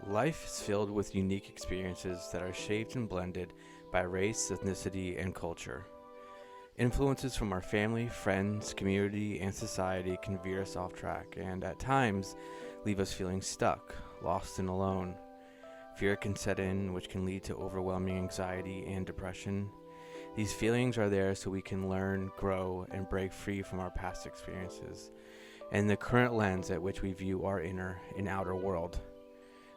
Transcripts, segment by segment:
Life is filled with unique experiences that are shaped and blended by race, ethnicity, and culture. Influences from our family, friends, community, and society can veer us off track and, at times, leave us feeling stuck, lost, and alone. Fear can set in, which can lead to overwhelming anxiety and depression. These feelings are there so we can learn, grow, and break free from our past experiences and the current lens at which we view our inner and outer world.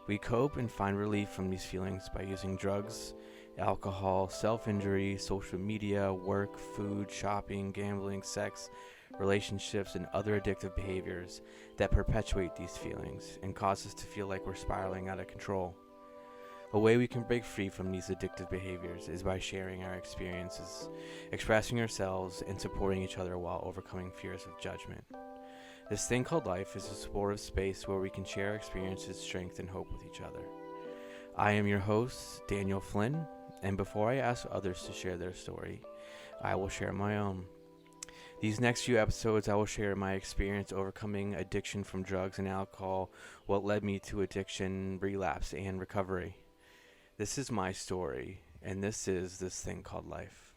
We cope and find relief from these feelings by using drugs, alcohol, self-injury, social media, work, food, shopping, gambling, sex, relationships, and other addictive behaviors that perpetuate these feelings and cause us to feel like we're spiraling out of control. A way we can break free from these addictive behaviors is by sharing our experiences, expressing ourselves, and supporting each other while overcoming fears of judgment. This thing called life is a supportive space where we can share our experiences, strength, and hope with each other. I am your host, Daniel Flynn, and before I ask others to share their story, I will share my own. These next few episodes, I will share my experience overcoming addiction from drugs and alcohol, what led me to addiction, relapse, and recovery. This is my story, and this is this thing called life.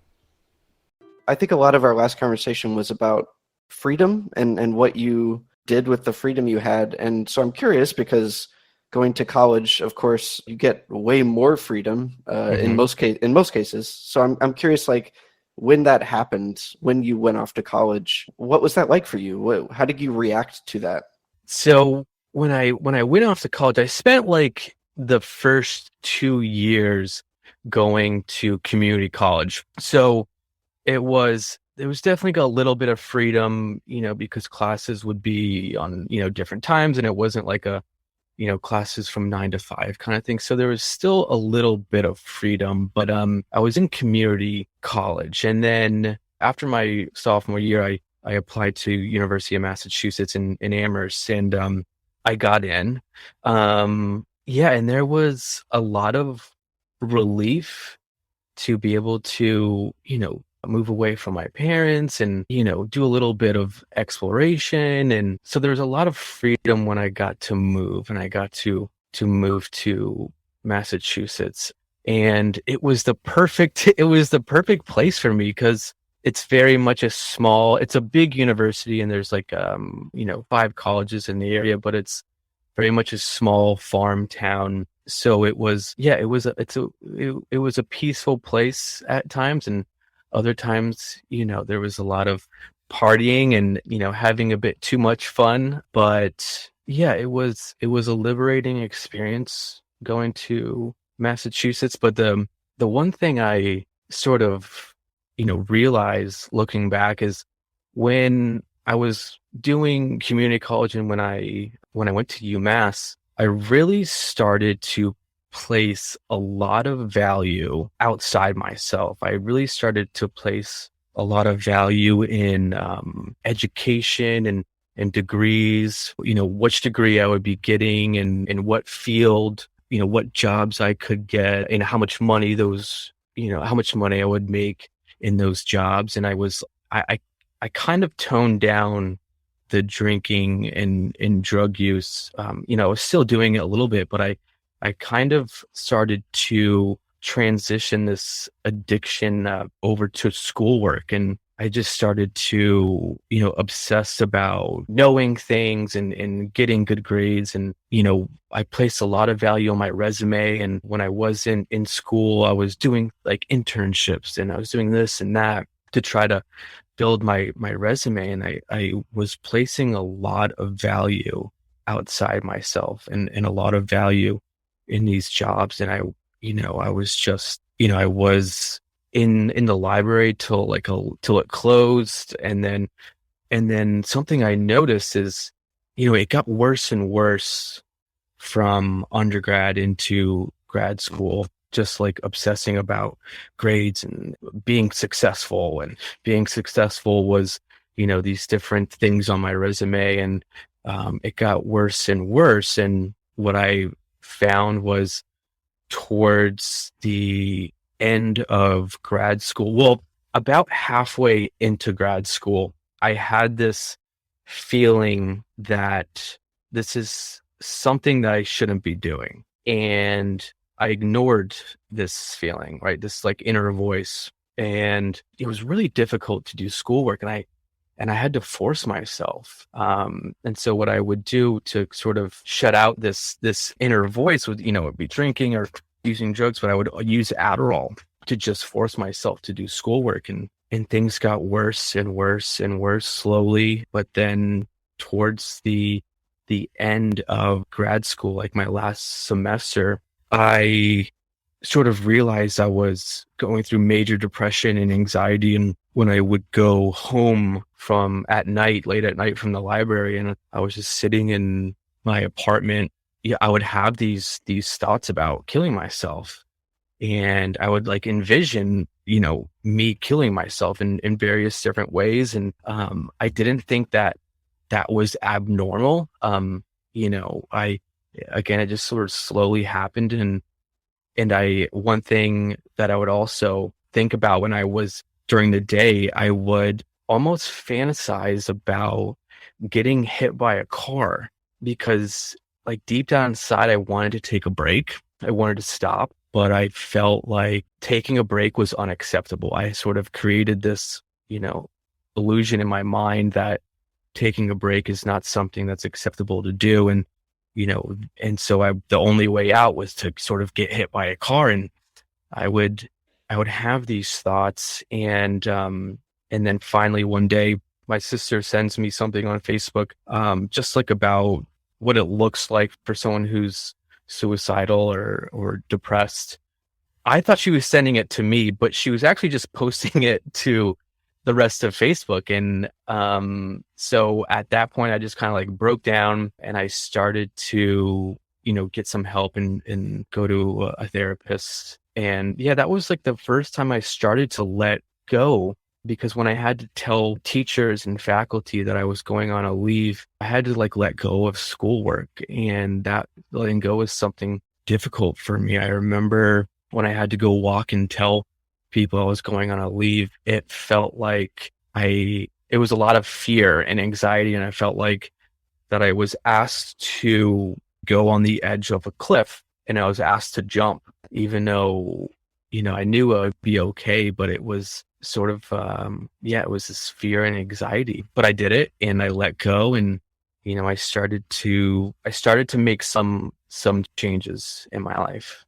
I think a lot of our last conversation was about freedom and what you did with the freedom you had. And so I'm curious because going to college, of course, you get way more freedom in most cases. So I'm curious, like, when that happened, when you went off to college, what was that like for you? How did you react to that? So when I went off to college, I spent like the first 2 years going to community college. So there was definitely a little bit of freedom, because classes would be on, different times, and it wasn't like a, classes from 9 to 5 kind of thing. So there was still a little bit of freedom, but I was in community college. And then after my sophomore year, I applied to University of Massachusetts in Amherst, and I got in. And there was a lot of relief to be able to, move away from my parents and, do a little bit of exploration. And so there was a lot of freedom when I got to move, and I got to move to Massachusetts. And it was the perfect place for me because it's very much it's a big university, and there's like, 5 colleges in the area, but it's very much a small farm town. So it was a peaceful place at times, and other times, there was a lot of partying and, having a bit too much fun. But yeah, it was a liberating experience going to Massachusetts. But the one thing I sort of, realize looking back is when I was doing community college and when I went to UMass, I really started to place a lot of value outside myself. I really started to place a lot of value in education and degrees, which degree I would be getting and in what field, what jobs I could get and how much money how much money I would make in those jobs. And I kind of toned down the drinking and drug use. I was still doing it a little bit, but I kind of started to transition this addiction over to schoolwork. And I just started to, obsess about knowing things and getting good grades. And, I placed a lot of value on my resume. And when I was in school, I was doing like internships and I was doing this and that to try to build my resume. And I was placing a lot of value outside myself and a lot of value in these jobs. And I was just, I was in the library till it closed. And then something I noticed is, it got worse and worse from undergrad into grad school, just like obsessing about grades and being successful. And being successful was, these different things on my resume. And it got worse and worse. And what I found was towards the end of grad school, well, about halfway into grad school, I had this feeling that this is something that I shouldn't be doing. and I ignored this feeling, right? This like inner voice. And it was really difficult to do schoolwork. And I had to force myself. And so what I would do to sort of shut out this inner voice would, would be drinking or using drugs, but I would use Adderall to just force myself to do schoolwork. And things got worse and worse and worse slowly. But then towards the end of grad school, like my last semester, I sort of realized I was going through major depression and anxiety. And when I would go home late at night from the library, and I was just sitting in my apartment, I would have these thoughts about killing myself. And I would like envision, me killing myself in various different ways. And I didn't think that was abnormal. It just sort of slowly happened. And one thing that I would also think about when I was during the day, I would almost fantasize about getting hit by a car, because like deep down inside, I wanted to take a break. I wanted to stop, but I felt like taking a break was unacceptable. I sort of created this, illusion in my mind that taking a break is not something that's acceptable to do. And so the only way out was to sort of get hit by a car. And I would have these thoughts. And then finally one day, my sister sends me something on Facebook, just like about what it looks like for someone who's suicidal or depressed. I thought she was sending it to me, but she was actually just posting it to the rest of Facebook. And so at that point, I just kind of like broke down, and I started to, get some help and go to a therapist. And yeah, that was like the first time I started to let go, because when I had to tell teachers and faculty that I was going on a leave, I had to like let go of schoolwork, and that letting go was something difficult for me. I remember when I had to go walk and tell people I was going on a leave, it felt like it was a lot of fear and anxiety. And I felt like that I was asked to go on the edge of a cliff, and I was asked to jump, even though, I knew I'd be okay, but it was sort of, it was this fear and anxiety, but I did it and I let go. And, I started to make some changes in my life.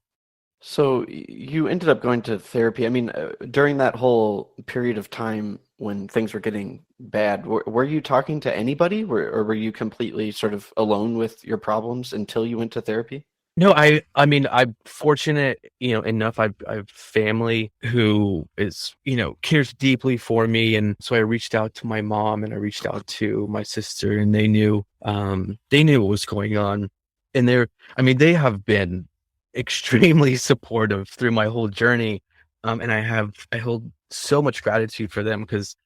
So you ended up going to therapy. I mean, during that whole period of time when things were getting bad, were you talking to anybody, or were you completely sort of alone with your problems until you went to therapy? No, I mean, I'm fortunate, enough. I've family who is, cares deeply for me. And so I reached out to my mom and I reached out to my sister, and they knew what was going on. And they have been extremely supportive through my whole journey. And I hold so much gratitude for them, because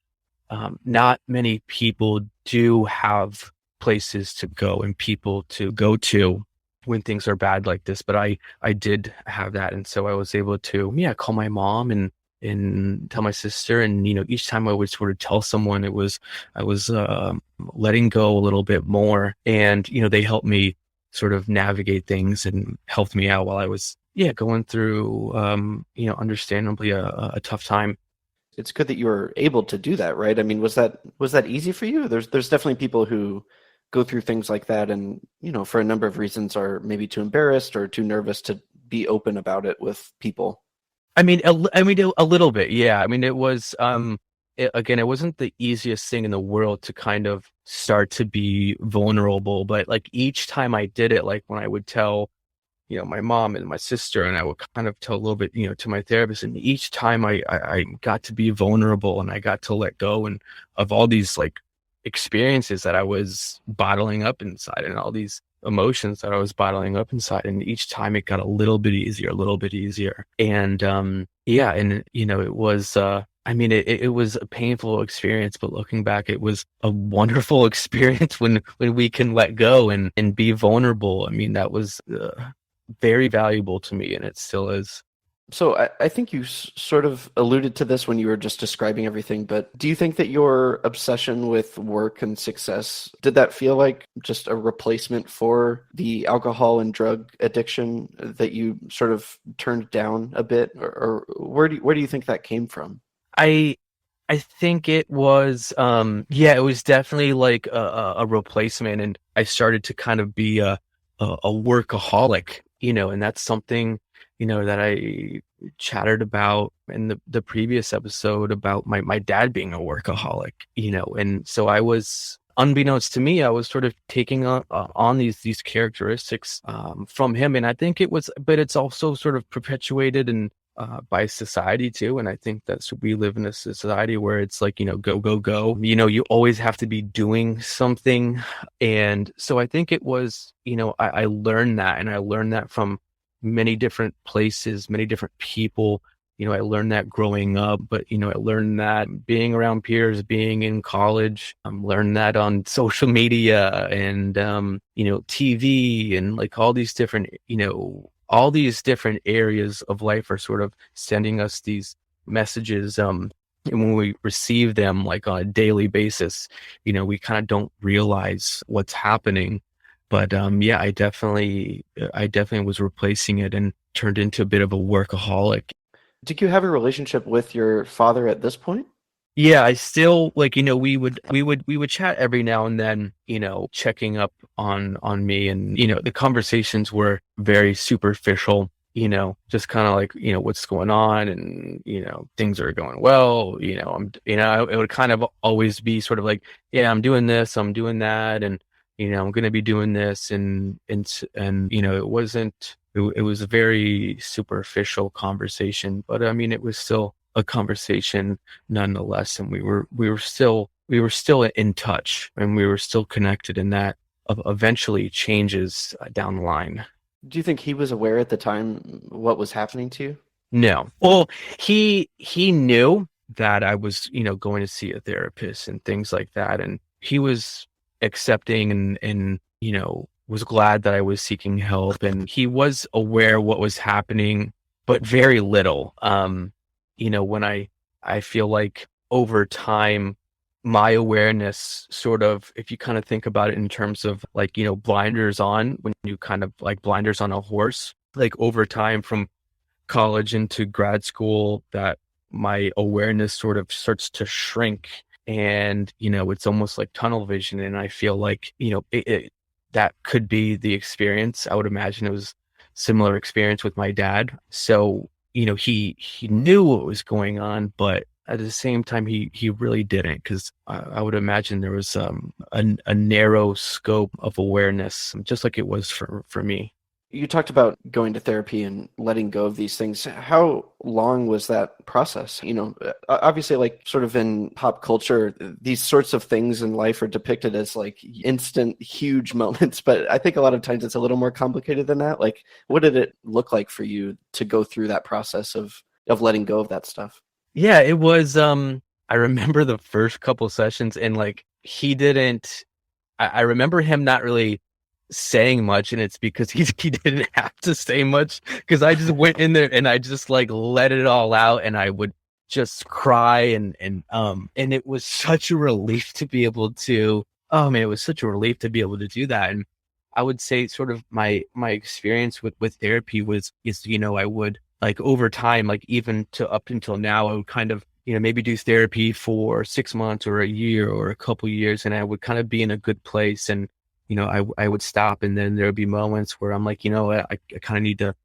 not many people do have places to go and people to go to when things are bad like this. But I did have that. And so I was able to, call my mom and tell my sister. And, each time I would sort of tell someone, I was letting go a little bit more. And, they helped me sort of navigate things and helped me out while I was, going through, understandably a tough time. It's good that you were able to do that, right? I mean, was that easy for you? There's definitely people who go through things like that and, for a number of reasons are maybe too embarrassed or too nervous to be open about it with people. I mean, a little bit. Yeah. I mean, it was, it wasn't the easiest thing in the world to kind of start to be vulnerable, but like each time I did it, like when I would tell, my mom and my sister, and I would kind of tell a little bit, to my therapist, and each time I got to be vulnerable and I got to let go and of all these like experiences that I was bottling up inside and all these emotions that I was bottling up inside. And each time it got a little bit easier. And, it was, it was a painful experience, but looking back, it was a wonderful experience when we can let go and be vulnerable. I mean, that was very valuable to me, and it still is. So I think you sort of alluded to this when you were just describing everything, but do you think that your obsession with work and success, did that feel like just a replacement for the alcohol and drug addiction that you sort of turned down a bit? Or where do you think that came from? I I think it was yeah, it was definitely like a replacement, and I started to kind of be a workaholic, and that's something, that I chatted about in the previous episode about my dad being a workaholic, and so I was, unbeknownst to me, I was sort of taking on these characteristics from him, and I think it was, but it's also sort of perpetuated and by society too. And I think that's, we live in a society where it's like, go, go, go. You always have to be doing something. And so I think it was, I learned that, and I learned that from many different places, many different people. I learned that growing up, but, I learned that being around peers, being in college, learned that on social media and, TV and like all these different areas of life are sort of sending us these messages. And when we receive them like on a daily basis, we kind of don't realize what's happening. But yeah, I definitely was replacing it and turned into a bit of a workaholic. Did you have a relationship with your father at this point? Yeah, I still like, we would chat every now and then, checking up on me, and the conversations were very superficial, just kind of like, what's going on, and things are going well, it would kind of always be sort of like, yeah, I'm doing this, I'm doing that, and I'm going to be doing this, and it wasn't, it was a very superficial conversation, but I mean, it was still a conversation nonetheless, and we were still in touch, and we were still connected, and that eventually changes down the line. Do you think he was aware at the time what was happening to you? No, well, he knew that I was, going to see a therapist and things like that, and he was accepting, and was glad that I was seeking help, and he was aware what was happening, but very little. When I feel like over time, my awareness sort of, if you kind of think about it in terms of like, blinders on, when you kind of like blinders on a horse, like over time from college into grad school, that my awareness sort of starts to shrink, and it's almost like tunnel vision, and I feel like that could be the experience. I would imagine it was similar experience with my dad. So he knew what was going on, but at the same time, he really didn't, because I would imagine there was a narrow scope of awareness, just like it was for me. You talked about going to therapy and letting go of these things. How long was that process? Obviously, like sort of in pop culture, these sorts of things in life are depicted as like instant, huge moments. But I think a lot of times it's a little more complicated than that. Like, what did it look like for you to go through that process of letting go of that stuff? Yeah, it was. I remember the first couple sessions, and like he didn't. I remember him not really saying much, and it's because he didn't have to say much, because I just went in there and I just like let it all out, and I would just cry, and it was such a relief to be able to, oh man, it was such a relief to be able to do that. And I would say sort of my experience with therapy is I would, like, over time, like even to up until now, I would kind of, maybe do therapy for 6 months or a year or a couple years, and I would kind of be in a good place, and I would stop, and then there would be moments where I'm like, what, I kind of need to,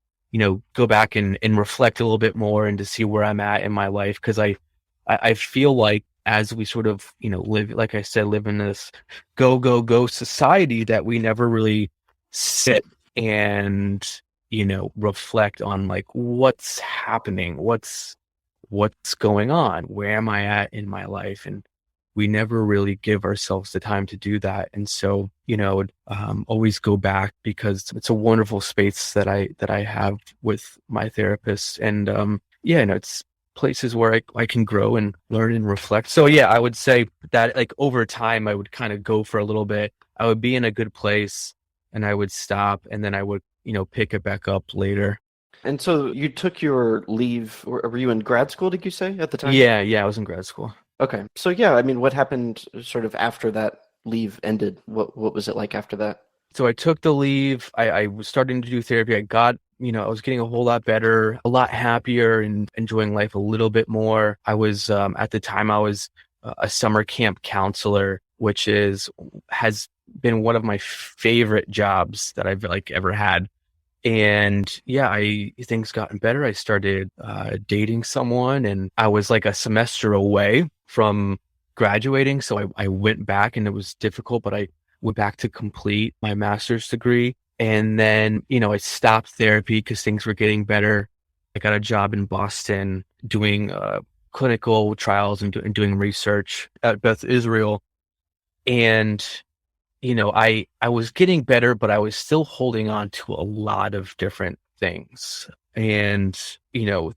go back and reflect a little bit more, and to see where I'm at in my life. Cause I feel like, as we sort of, live, like I said, live in this go, go, go society, that we never really sit and, reflect on like what's happening, what's going on, where am I at in my life? And we never really give ourselves the time to do that. And so, always go back, because it's a wonderful space that I have with my therapist. And yeah, it's places where I can grow and learn and reflect. So yeah, I would say that like over time, I would kind of go for a little bit. I would be in a good place, and I would stop, and then I would, pick it back up later. And so you took your leave, or were you in grad school, did you say, at the time? Yeah, I was in grad school. Okay. So yeah, I mean, what happened sort of after that leave ended? What was it like after that? So I took the leave. I was starting to do therapy. I was getting a whole lot better, a lot happier, and enjoying life a little bit more. I was, at the time, I was a summer camp counselor, which has been one of my favorite jobs that I've like ever had. And yeah, things gotten better. I started dating someone, and I was like a semester away from graduating. So I went back, and it was difficult, but I went back to complete my master's degree. And then, I stopped therapy because things were getting better. I got a job in Boston doing clinical trials and doing research at Beth Israel. And I was getting better, but I was still holding on to a lot of different things. And,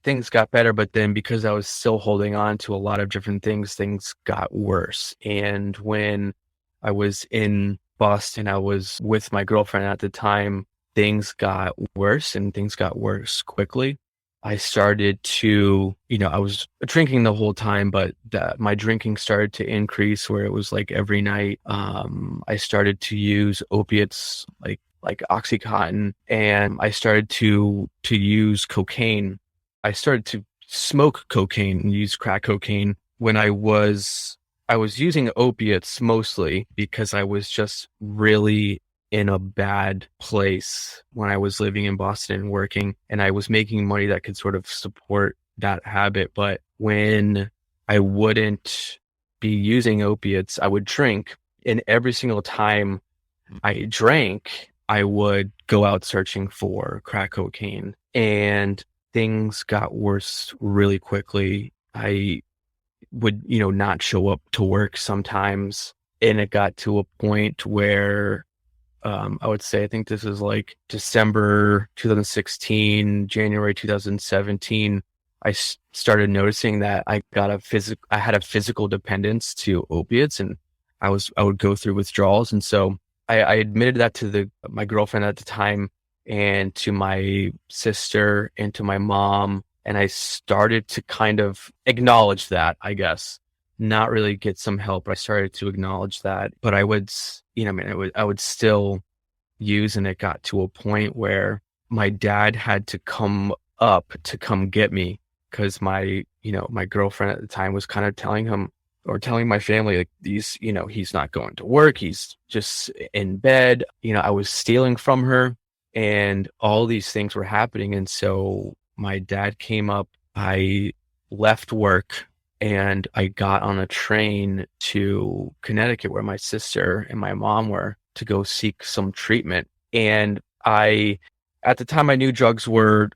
things got better, but then because I was still holding on to a lot of different things got worse. And when I was in Boston, I was with my girlfriend at the time, things got worse and things got worse quickly. I started to, I was drinking the whole time, but my drinking started to increase where it was like every night. I started to use opiates like Oxycontin, and I started to use cocaine. I started to smoke cocaine and use crack cocaine when I was using opiates mostly because I was just really in a bad place when I was living in Boston and working, and I was making money that could sort of support that habit. But when I wouldn't be using opiates, I would drink. And every single time I drank, I would go out searching for crack cocaine, and things got worse really quickly. I would, not show up to work sometimes. And it got to a point where I would say, I think this is like December 2016, January 2017. I started noticing that I had a physical dependence to opiates, and I would go through withdrawals. And so I admitted that to my girlfriend at the time, and to my sister, and to my mom. And I started to kind of acknowledge that, I guess, not really get some help, but I started to acknowledge that. But I would still use, and it got to a point where my dad had to come up to come get me because my girlfriend at the time was kind of telling him, or telling my family, like, he's not going to work, he's just in bed. I was stealing from her, and all these things were happening. And so my dad came up. I left work, and I got on a train to Connecticut, where my sister and my mom were, to go seek some treatment. And at the time, I knew drugs were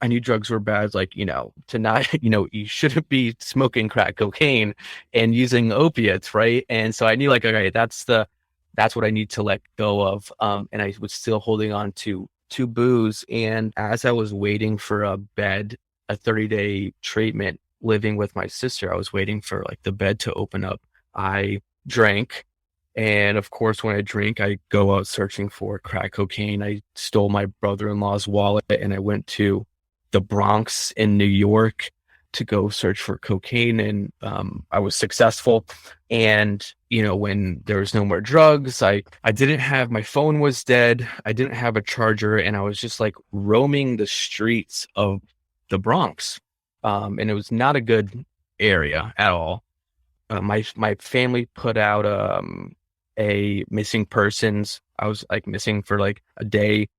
bad. Like, to not, you shouldn't be smoking crack cocaine and using opiates, right? And so I knew, like, okay, that's what I need to let go of. And I was still holding on to booze. And as I was waiting for a 30-day treatment, living with my sister, I was waiting for like the bed to open up. I drank. And of course, when I drink, I go out searching for crack cocaine. I stole my brother-in-law's wallet, and I went to the Bronx in New York to go search for cocaine. And I was successful. And, when there was no more drugs, I didn't have, my phone was dead. I didn't have a charger, and I was just like roaming the streets of the Bronx. And it was not a good area at all. My family put out a missing persons. I was like missing for like a day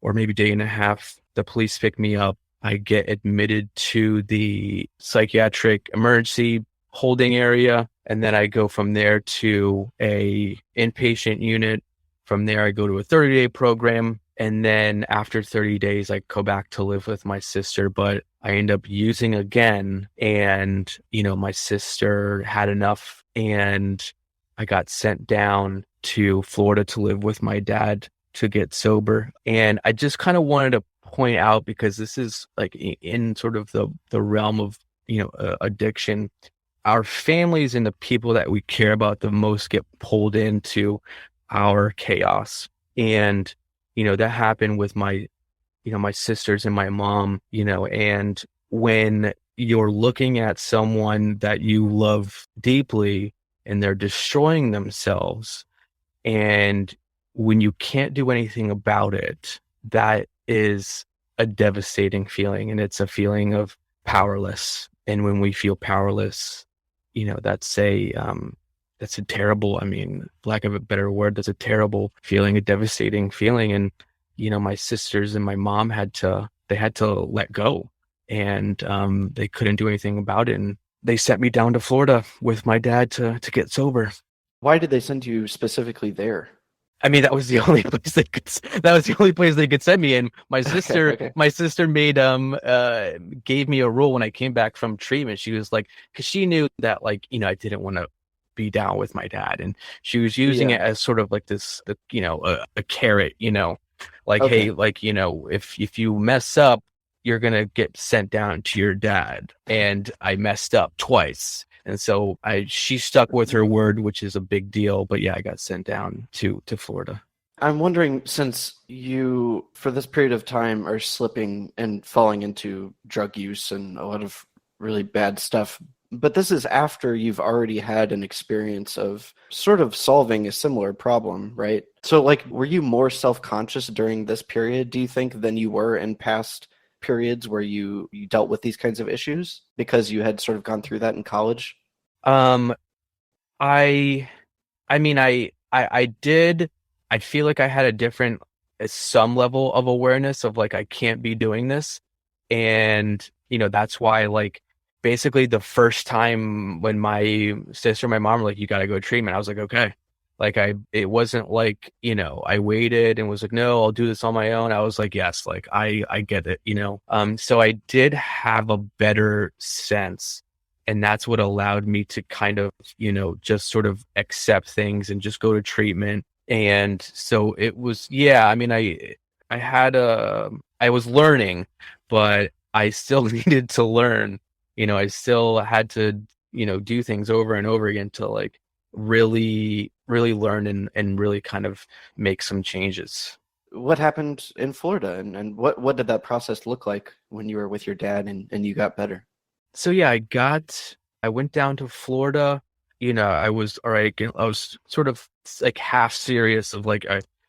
or maybe day and a half. The police pick me up. I get admitted to the psychiatric emergency holding area, and then I go from there to a inpatient unit. From there, I go to a 30-day program. And then after 30 days, I go back to live with my sister, but I end up using again. And, my sister had enough, and I got sent down to Florida to live with my dad to get sober. And I just kind of wanted to point out, because this is like in sort of the realm of, addiction, our families and the people that we care about the most get pulled into our chaos. And that happened with my my sisters and my mom, and when you're looking at someone that you love deeply and they're destroying themselves, and when you can't do anything about it, that is a devastating feeling. And it's a feeling of powerless. And when we feel powerless, that's a terrible, I mean, lack of a better word, that's a terrible feeling, a devastating feeling. And, my sisters and my mom they had to let go, and they couldn't do anything about it. And they sent me down to Florida with my dad to get sober. Why did they send you specifically there? I mean, that was the only place they could send me. And my sister, Okay. my sister gave me a rule when I came back from treatment. She was like, because she knew that, like, I didn't want to be down with my dad, and she was using it as sort of like this, a carrot, like, Okay. hey, like, if you mess up, you're gonna get sent down to your dad. And I messed up twice. And so she stuck with her word, which is a big deal. But yeah, I got sent down to Florida. I'm wondering, since you, for this period of time, are slipping and falling into drug use and a lot of really bad stuff, but this is after you've already had an experience of sort of solving a similar problem, right? So, like, were you more self-conscious during this period, do you think, than you were in past periods where you dealt with these kinds of issues because you had sort of gone through that in college? I mean, I did. I feel like I had some level of awareness of, like, I can't be doing this. And, that's why, like, basically the first time when my sister and my mom were like, you got to go to treatment, I was like, okay. Like, it wasn't like, I waited and was like, no, I'll do this on my own. I was like, yes, like, I get it, so I did have a better sense. And that's what allowed me to kind of, just sort of accept things and just go to treatment. And so it was, yeah, I mean, I was learning, but I still needed to learn. I still had to, do things over and over again to, like, really, really learn and really kind of make some changes. What happened in Florida, and what did that process look like when you were with your dad and you got better? So yeah, I went down to Florida. I was all right. I was sort of like half serious of, like,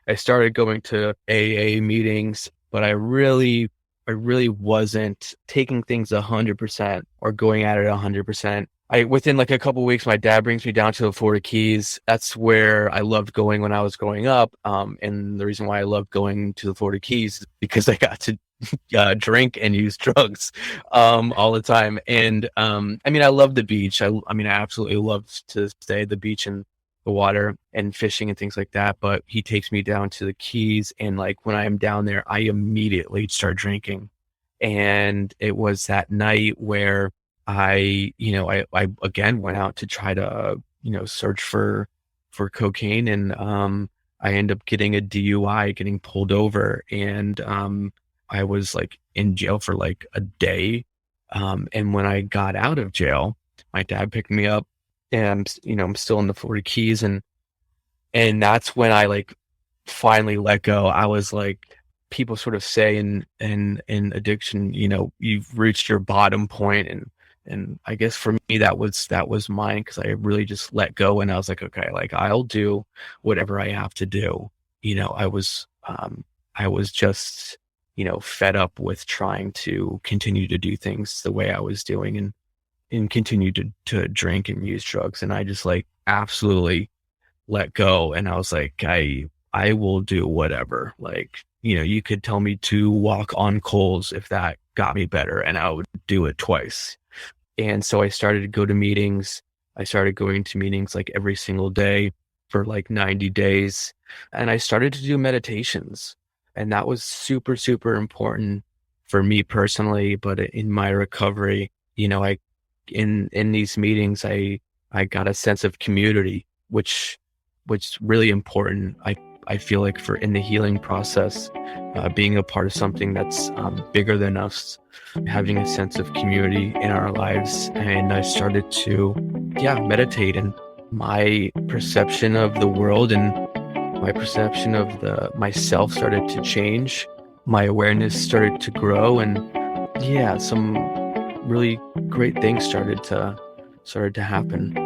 I started going to AA meetings, but I really wasn't taking things 100% or going at it 100%. Within like a couple of weeks, my dad brings me down to the Florida Keys. That's where I loved going when I was growing up. And the reason why I loved going to the Florida Keys is because I got to drink and use drugs all the time. And I mean, I love the beach. I mean, I absolutely love to stay at the beach and the water and fishing and things like that. But he takes me down to the Keys, and, like, when I am down there, I immediately start drinking. And it was that night where I again went out to try to, search for cocaine, and I ended up getting a DUI, getting pulled over, and I was, like, in jail for like a day. And when I got out of jail, my dad picked me up, and, I'm still in the Florida Keys, and that's when I, like, finally let go. I was like, people sort of say in addiction, you've reached your bottom point, and I guess for me that was mine, because I really just let go, and I was like, okay, like, I'll do whatever I have to do. I was just, fed up with trying to continue to do things the way I was doing, and continue to drink and use drugs. And I just, like, absolutely let go. And I was like, I will do whatever. Like, you could tell me to walk on coals if that got me better, and I would do it twice. And so I started to go to meetings. I started going to meetings, like, every single day for like 90 days. And I started to do meditations. And that was super, super important for me personally. But in my recovery, in these meetings, I got a sense of community, which really important. I feel like for in the healing process, being a part of something that's bigger than us, having a sense of community in our lives. And I started to, meditate, and my perception of the world and my perception of myself started to change. my awareness started to grow, and yeah, some really great things started to happen.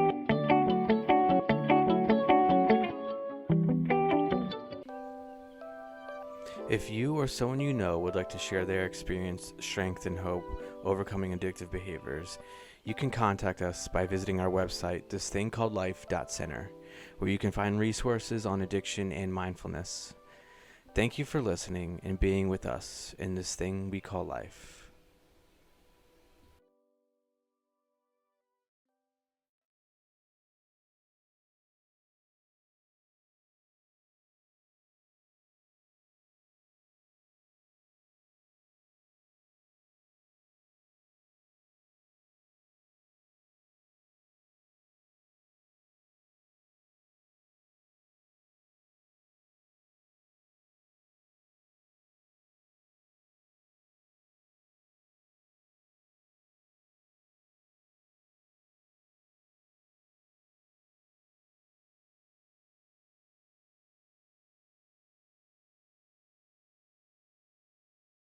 If you or someone you know would like to share their experience, strength, and hope overcoming addictive behaviors, you can contact us by visiting our website, thisthingcalledlife.center, where you can find resources on addiction and mindfulness. Thank you for listening and being with us in this thing we call life.